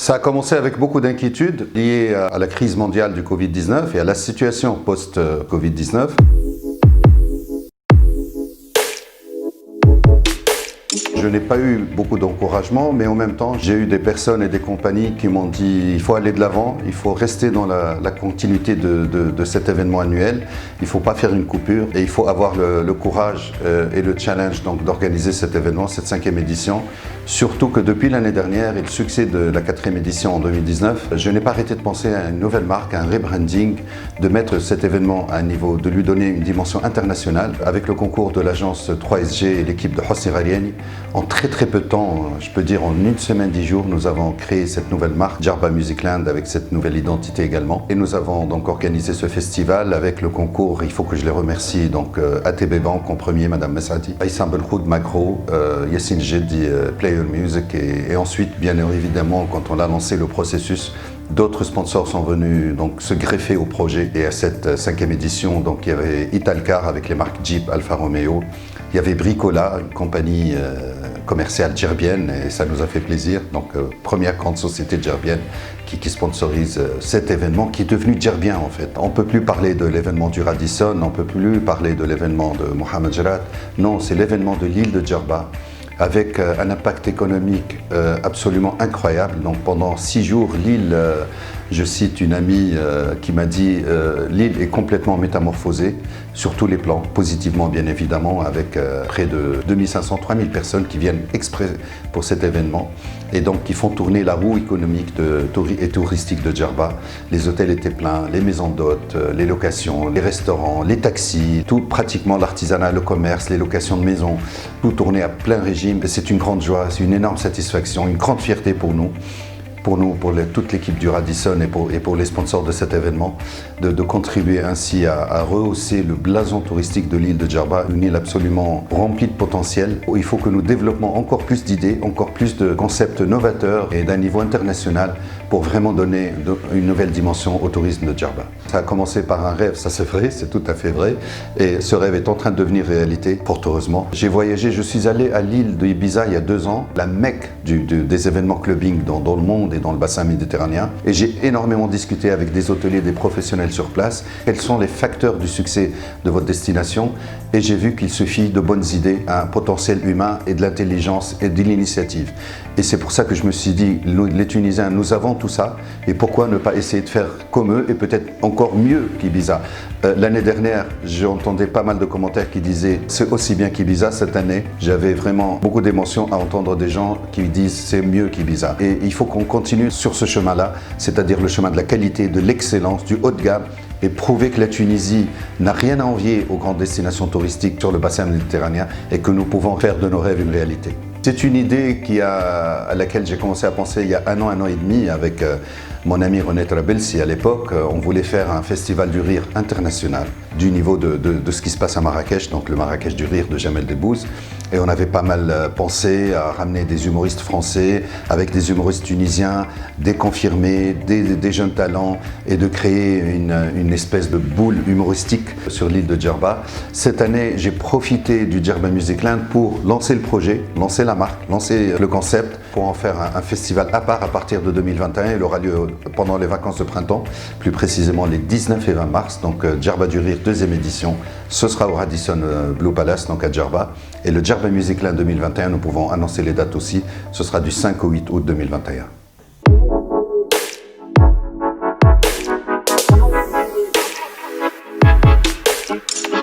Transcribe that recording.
Ça a commencé avec beaucoup d'inquiétudes liées à la crise mondiale du Covid-19 et à la situation post-Covid-19. Je n'ai pas eu beaucoup d'encouragement, mais en même temps, j'ai eu des personnes et des compagnies qui m'ont dit il faut aller de l'avant, il faut rester dans la continuité de cet événement annuel, il ne faut pas faire une coupure et il faut avoir le courage et le challenge d'organiser cet événement, cette 5e édition. Surtout que depuis l'année dernière et le succès de la 4e édition en 2019, je n'ai pas arrêté de penser à une nouvelle marque, à un rebranding, de mettre cet événement à un niveau, de lui donner une dimension internationale. Avec le concours de l'agence 3SG et l'équipe de Hosni Ghaliani, en très peu de temps, je peux dire en une semaine, 10 jours, nous avons créé cette nouvelle marque, Djerba Musicland, avec cette nouvelle identité également. Et nous avons donc organisé ce festival avec le concours, il faut que je les remercie, donc ATB Bank en premier, Madame Messadi, Aïssa Belkhoud Macro, Yassine Jeddi, Player Music, et ensuite, bien évidemment, quand on a lancé le processus, d'autres sponsors sont venus donc se greffer au projet. Et à cette 5e édition, donc, il y avait Italcar avec les marques Jeep, Alfa Romeo. Il y avait Bricola, une compagnie commerciale djerbienne, et ça nous a fait plaisir. Donc, première grande société djerbienne qui sponsorise cet événement qui est devenu djerbien en fait. On ne peut plus parler de l'événement du Radisson, on ne peut plus parler de l'événement de Mohamed Jarad. Non, c'est l'événement de l'île de Djerba, avec un impact économique absolument incroyable. Donc pendant 6 jours, l'île, je cite une amie qui m'a dit l'île est complètement métamorphosée sur tous les plans, positivement bien évidemment, avec près de 2500-3000 personnes qui viennent exprès pour cet événement et donc qui font tourner la roue économique et touristique de Djerba. Les hôtels étaient pleins, les maisons d'hôtes, les locations, les restaurants, les taxis, tout pratiquement l'artisanat, le commerce, les locations de maisons, tout tournait à plein régime. C'est une grande joie, c'est une énorme satisfaction, une grande fierté pour nous, pour toute l'équipe du Radisson et pour les sponsors de cet événement, de contribuer ainsi à rehausser le blason touristique de l'île de Djerba, une île absolument remplie de potentiel, où il faut que nous développons encore plus d'idées, encore plus de concepts novateurs et d'un niveau international pour vraiment donner une nouvelle dimension au tourisme de Djerba. Ça a commencé par un rêve, ça c'est vrai, c'est tout à fait vrai, et ce rêve est en train de devenir réalité, fort heureusement. J'ai voyagé, je suis allé à l'île de Ibiza il y a 2 ans, la mecque des événements clubbing dans le monde et dans le bassin méditerranéen, et j'ai énormément discuté avec des hôteliers, des professionnels sur place. Quels sont les facteurs du succès de votre destination? Et j'ai vu qu'il suffit de bonnes idées, un potentiel humain et de l'intelligence et de l'initiative. Et c'est pour ça que je me suis dit, les Tunisiens, nous avons tout ça, et pourquoi ne pas essayer de faire comme eux et peut-être encore mieux qu'Ibiza. L'année dernière, j'entendais pas mal de commentaires qui disaient c'est aussi bien qu'Ibiza. Cette année, j'avais vraiment beaucoup d'émotions à entendre des gens qui disent c'est mieux qu'Ibiza. Et il faut qu'on continue sur ce chemin-là, c'est-à-dire le chemin de la qualité, de l'excellence, du haut de gamme, et prouver que la Tunisie n'a rien à envier aux grandes destinations touristiques sur le bassin méditerranéen et que nous pouvons faire de nos rêves une réalité. C'est une idée à laquelle j'ai commencé à penser il y a un an et demi avec mon ami René Trabelsi. À l'époque, on voulait faire un festival du rire international du niveau de ce qui se passe à Marrakech, donc le Marrakech du rire de Jamel Debbouze. Et on avait pas mal pensé à ramener des humoristes français avec des humoristes tunisiens, des confirmés, des jeunes talents, et de créer une espèce de boule humoristique sur l'île de Djerba. Cette année, j'ai profité du Djerba Musicland pour lancer le projet, lancer la marque, lancer le concept, pour en faire un festival à part à partir de 2021. Il aura lieu pendant les vacances de printemps, plus précisément les 19 et 20 mars. Donc Djerba du Rire, 2e édition. Ce sera au Radisson Blu Palace, donc à Djerba. Et le Djerba Musicland 2021, nous pouvons annoncer les dates aussi. Ce sera du 5 au 8 août 2021.